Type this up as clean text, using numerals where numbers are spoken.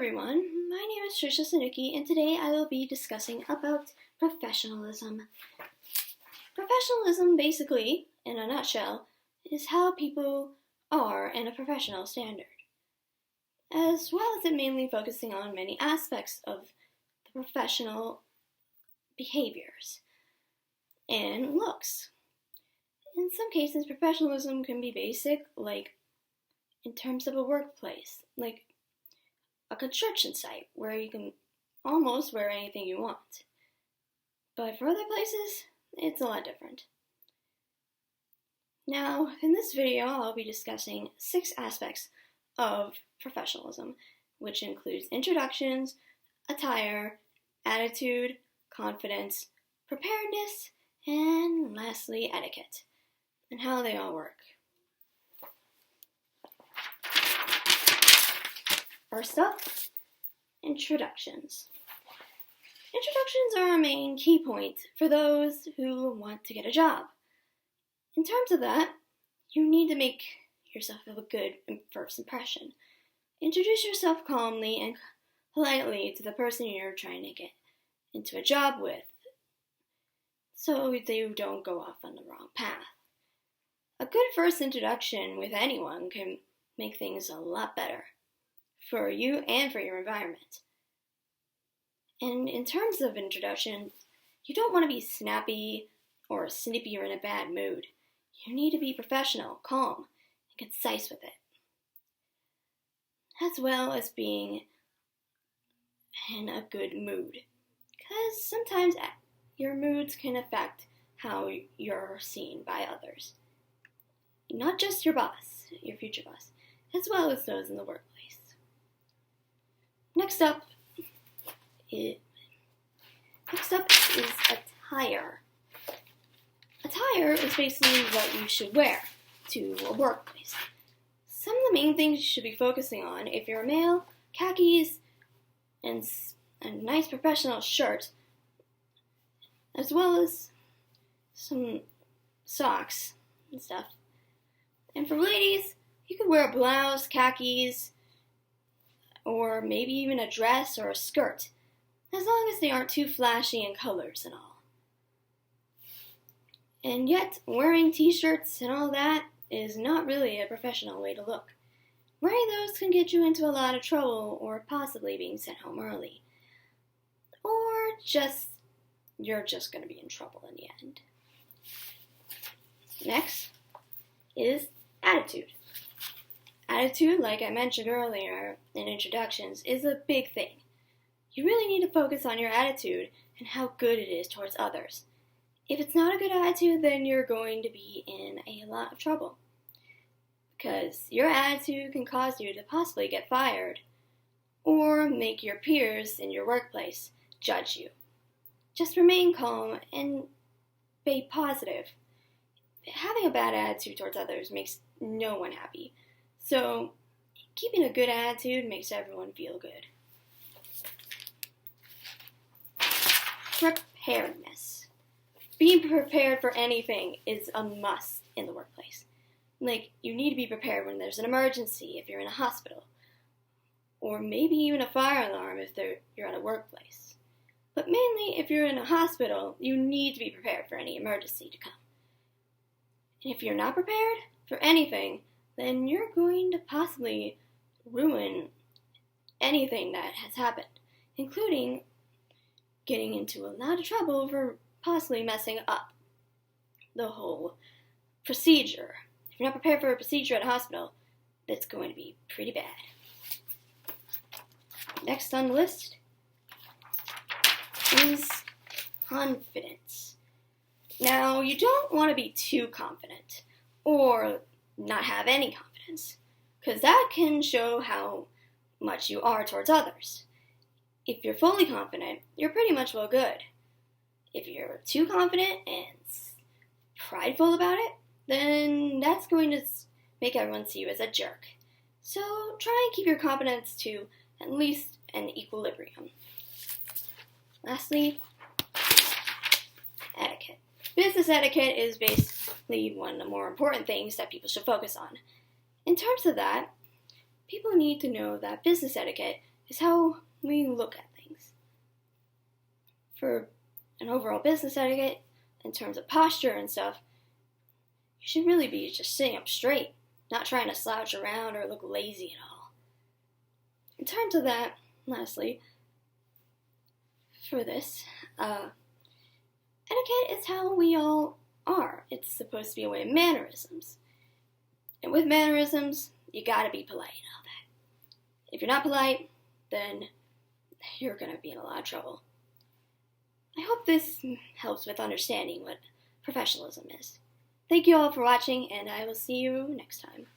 everyone, my name is Trisha Sanuki, and today I will be discussing about professionalism. Professionalism, basically, in a nutshell, is how people are in a professional standard, as well as it mainly focusing on many aspects of the professional behaviors and looks. In some cases, professionalism can be basic, like in terms of a workplace, like a construction site where you can almost wear anything you want. But for other places, it's a lot different. Now, in this video, I'll be discussing 6 aspects of professionalism, which includes introductions, attire, attitude, confidence, preparedness, and lastly, etiquette, and how they all work. First up, introductions. Introductions are a main key point for those who want to get a job. In terms of that, you need to make yourself have a good first impression. Introduce yourself calmly and politely to the person you're trying to get into a job with, so they don't go off on the wrong path. A good first introduction with anyone can make things a lot better for you and for your environment. And in terms of introductions, you don't want to be snappy or snippy or in a bad mood. You need to be professional, calm, and concise with it, as well as being in a good mood, because sometimes your moods can affect how you're seen by others. Not just your boss, your future boss, as well as those in the workplace. Next up is attire. Attire is basically what you should wear to a workplace. Some of the main things you should be focusing on: if you're a male, khakis and a nice professional shirt, as well as some socks and stuff. And for ladies, you could wear a blouse, khakis, or maybe even a dress or a skirt, as long as they aren't too flashy in colors and all. And yet, wearing t-shirts and all that is not really a professional way to look. Wearing those can get you into a lot of trouble, or possibly being sent home early. Or you're just going to be in trouble in the end. Next is attitude. Attitude, like I mentioned earlier in introductions, is a big thing. You really need to focus on your attitude and how good it is towards others. If it's not a good attitude, then you're going to be in a lot of trouble, because your attitude can cause you to possibly get fired or make your peers in your workplace judge you. Just remain calm and be positive. Having a bad attitude towards others makes no one happy. So, keeping a good attitude makes everyone feel good. Preparedness. Being prepared for anything is a must in the workplace. Like, you need to be prepared when there's an emergency if you're in a hospital, or maybe even a fire alarm if you're at a workplace. But mainly, if you're in a hospital, you need to be prepared for any emergency to come. And if you're not prepared for anything, then you're going to possibly ruin anything that has happened, including getting into a lot of trouble for possibly messing up the whole procedure. If you're not prepared for a procedure at a hospital, that's going to be pretty bad. Next on the list is confidence. Now, you don't want to be too confident or not have any confidence, because that can show how much you are towards others. If you're fully confident, you're pretty much well good. If you're too confident and prideful about it, then that's going to make everyone see you as a jerk. So try and keep your confidence to at least an equilibrium. Lastly, etiquette. Business etiquette is basically one of the more important things that people should focus on. In terms of that, people need to know that business etiquette is how we look at things. For an overall business etiquette, in terms of posture and stuff, you should really be just sitting up straight, not trying to slouch around or look lazy at all. In terms of that, lastly, for this, etiquette is how we all are. It's supposed to be a way of mannerisms. And with mannerisms, you gotta be polite and all that. If you're not polite, then you're gonna be in a lot of trouble. I hope this helps with understanding what professionalism is. Thank you all for watching, and I will see you next time.